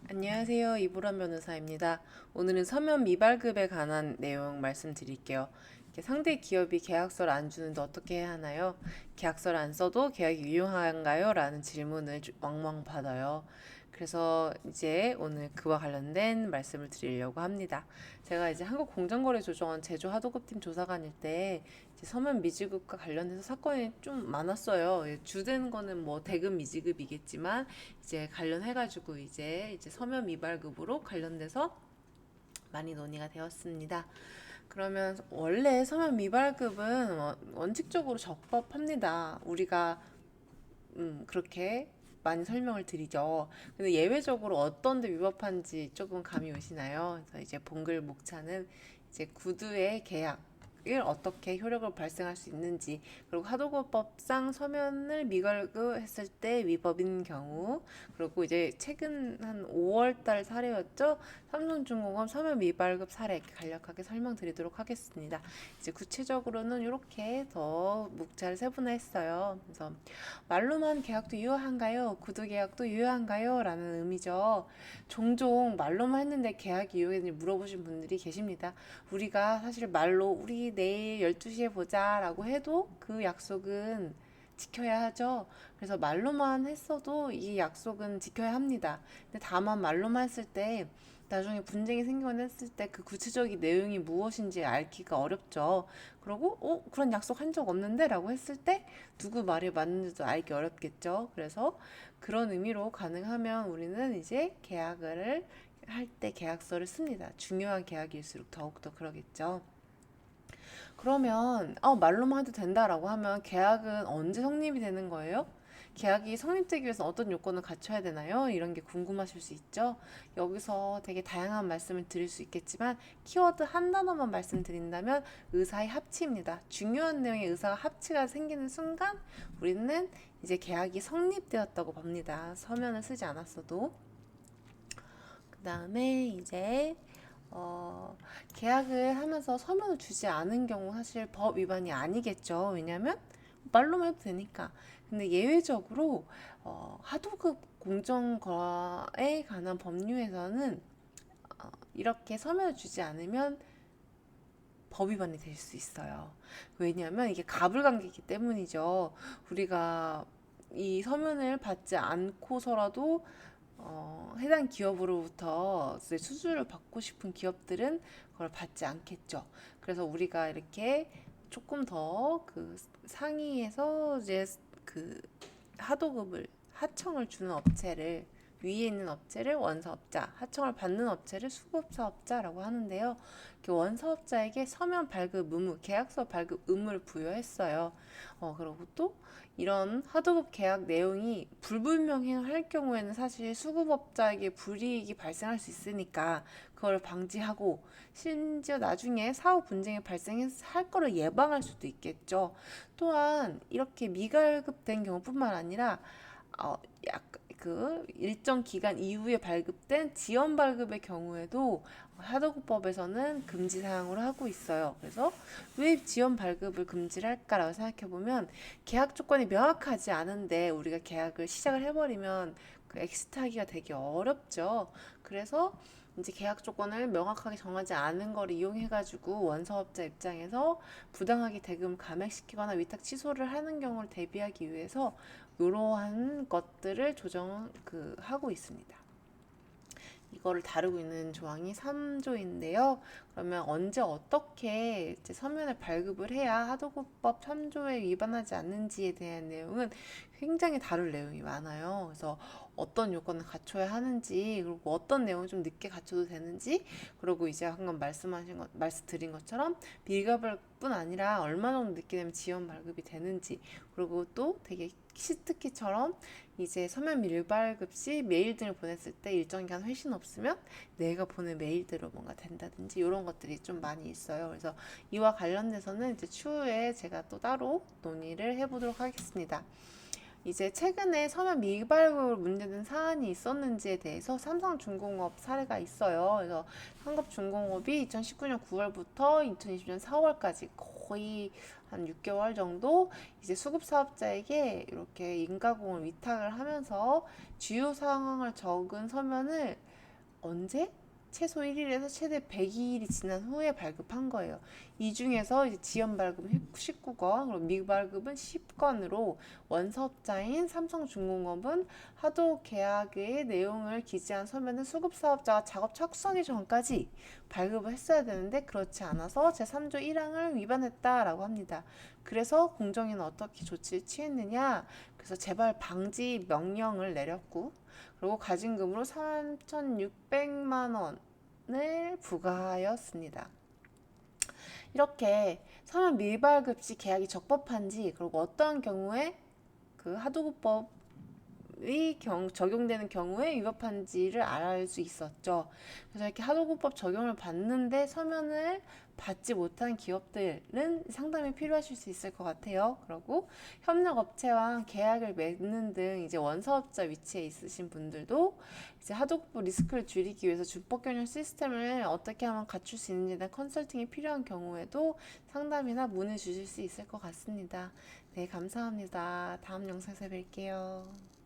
안녕하세요. 이보람 변호사입니다. 오늘은 서면 미발급에 관한 내용 말씀드릴게요. 상대 기업이 계약서를 안 주는데 어떻게 해야 하나요? 계약서를 안 써도 계약이 유효한가요? 라는 질문을 왕왕 받아요. 그래서 이제 오늘 그와 관련된 말씀을 드리려고 합니다. 제가 이제 한국공정거래조정원 제조하도급팀 조사관일 때 이제 서면 미지급과 관련해서 사건이 좀 많았어요. 주된 거는 뭐 대금 미지급이겠지만 이제 관련해가지고 이제 서면 미발급으로 관련돼서 많이 논의가 되었습니다. 그러면 원래 서면 미발급은 원칙적으로 적법합니다. 우리가 그렇게 많이 설명을 드리죠. 근데 예외적으로 어떤 데 위법한지 조금 감이 오시나요? 그래서 이제 본글 목차는 이제 구두의 계약 을 어떻게 효력을 발생할 수 있는지, 그리고 하도급법상 서면을 미결급했을 때 위법인 경우, 그리고 이제 최근 한 5월 달 사례였죠. 삼성중공업 서면 미발급 사례 이렇게 간략하게 설명드리도록 하겠습니다. 이제 구체적으로는 이렇게 더 묵차를 세분화했어요. 그래서 말로만 계약도 유효한가요? 구두 계약도 유효한가요? 라는 의미죠. 종종 말로만 했는데 계약이 유효했는지 물어보신 분들이 계십니다. 우리가 사실 말로 우리 내일 12시에 보자 라고 해도 그 약속은 지켜야 하죠. 그래서 말로만 했어도 이 약속은 지켜야 합니다. 근데 다만 말로만 했을 때 나중에 분쟁이 생기거나 했을 때 그 구체적인 내용이 무엇인지 알기가 어렵죠. 그리고 그런 약속 한 적 없는데 라고 했을 때 누구 말이 맞는지도 알기 어렵겠죠. 그래서 그런 의미로 가능하면 우리는 이제 계약을 할 때 계약서를 씁니다. 중요한 계약일수록 더욱더 그러겠죠. 그러면 말로만 해도 된다라고 하면 계약은 언제 성립이 되는 거예요? 계약이 성립되기 위해서 어떤 요건을 갖춰야 되나요? 이런 게 궁금하실 수 있죠. 여기서 되게 다양한 말씀을 드릴 수 있겠지만 키워드 한 단어만 말씀드린다면 의사의 합치입니다. 중요한 내용의 의사가 합치가 생기는 순간 우리는 이제 계약이 성립되었다고 봅니다. 서면을 쓰지 않았어도. 그 다음에 이제 계약을 하면서 서면을 주지 않은 경우 사실 법 위반이 아니겠죠. 왜냐하면 말로만 해도 되니까. 근데 예외적으로 하도급 공정거래에 관한 법률에서는 이렇게 서면을 주지 않으면 법 위반이 될 수 있어요. 왜냐하면 이게 가불관계이기 때문이죠. 우리가 이 서면을 받지 않고서라도 해당 기업으로부터 수주를 받고 싶은 기업들은 그걸 받지 않겠죠. 그래서 우리가 이렇게 조금 더 그 상위에서 이제 그 하도급을 하청을 주는 업체를 위에 있는 업체를 원사업자, 하청을 받는 업체를 수급사업자라고 하는데요. 원사업자에게 서면 발급 의무, 계약서 발급 의무를 부여했어요. 그리고 또 이런 하도급 계약 내용이 불분명할 경우에는 사실 수급업자에게 불이익이 발생할 수 있으니까 그걸 방지하고 심지어 나중에 사후 분쟁이 발생할 거를 예방할 수도 있겠죠. 또한 이렇게 미발급된 경우뿐만 아니라 어, 그 일정 기간 이후에 발급된 지연 발급의 경우에도 하도급법에서는 금지 사항으로 하고 있어요. 그래서 왜 지연 발급을 금지를 할까라고 생각해 보면 계약 조건이 명확하지 않은데 우리가 계약을 시작을 해버리면 그 엑시트하기가 되게 어렵죠. 그래서 이제 계약 조건을 명확하게 정하지 않은 걸 이용해가지고 원사업자 입장에서 부당하게 대금 감액시키거나 위탁 취소를 하는 경우를 대비하기 위해서 이러한 것들을 하고 있습니다. 이거를 다루고 있는 조항이 3조인데요. 그러면 언제 어떻게 이제 서면을 발급을 해야 하도급법 3조에 위반하지 않는지에 대한 내용은 굉장히 다룰 내용이 많아요. 그래서 어떤 요건을 갖춰야 하는지, 그리고 어떤 내용을 좀 늦게 갖춰도 되는지, 그리고 이제 방금 말씀드린 것처럼 미가발뿐 아니라 얼마 정도 늦게 되면 지연 발급이 되는지, 그리고 또 되게 시특기처럼 이제 서면 밀발급 시 메일 등을 보냈을 때 일정 기간 회신 없으면 내가 보낸 메일대로 뭔가 된다든지 이런 것들이 좀 많이 있어요. 그래서 이와 관련돼서는 이제 추후에 제가 또 따로 논의를 해보도록 하겠습니다. 이제 최근에 서면 미발급으로 문제된 사안이 있었는지에 대해서 삼성중공업 사례가 있어요. 그래서 한국중공업이 2019년 9월부터 2020년 4월까지 거의 한 6개월 정도 이제 수급 사업자에게 이렇게 인가공을 위탁을 하면서 주요 상황을 적은 서면을 언제? 최소 1일에서 최대 100일이 지난 후에 발급한 거예요. 이 중에서 이제 지연 발급은 19건, 그리고 미발급은 10건으로 원사업자인 삼성중공업은 하도 계약의 내용을 기재한 서면을 수급사업자가 작업 착수하기 전까지 발급을 했어야 되는데 그렇지 않아서 제3조 1항을 위반했다라고 합니다. 그래서 공정위는 어떻게 조치를 취했느냐? 그래서 재발 방지 명령을 내렸고 그리고 가진금으로 3,600만 원을 부과하였습니다. 이렇게 서면 미발급 시 계약이 적법한지 그리고 어떤 경우에 그 하도급법 적용되는 경우에 위법한지를 알아낼 수 있었죠. 그래서 이렇게 하도급법 적용을 받는데 서면을 받지 못한 기업들은 상담이 필요하실 수 있을 것 같아요. 그리고 협력업체와 계약을 맺는 등 이제 원사업자 위치에 있으신 분들도 이제 하도급법 리스크를 줄이기 위해서 준법 경영 시스템을 어떻게 하면 갖출 수 있는지에 대한 컨설팅이 필요한 경우에도 상담이나 문의 주실 수 있을 것 같습니다. 네, 감사합니다. 다음 영상에서 뵐게요.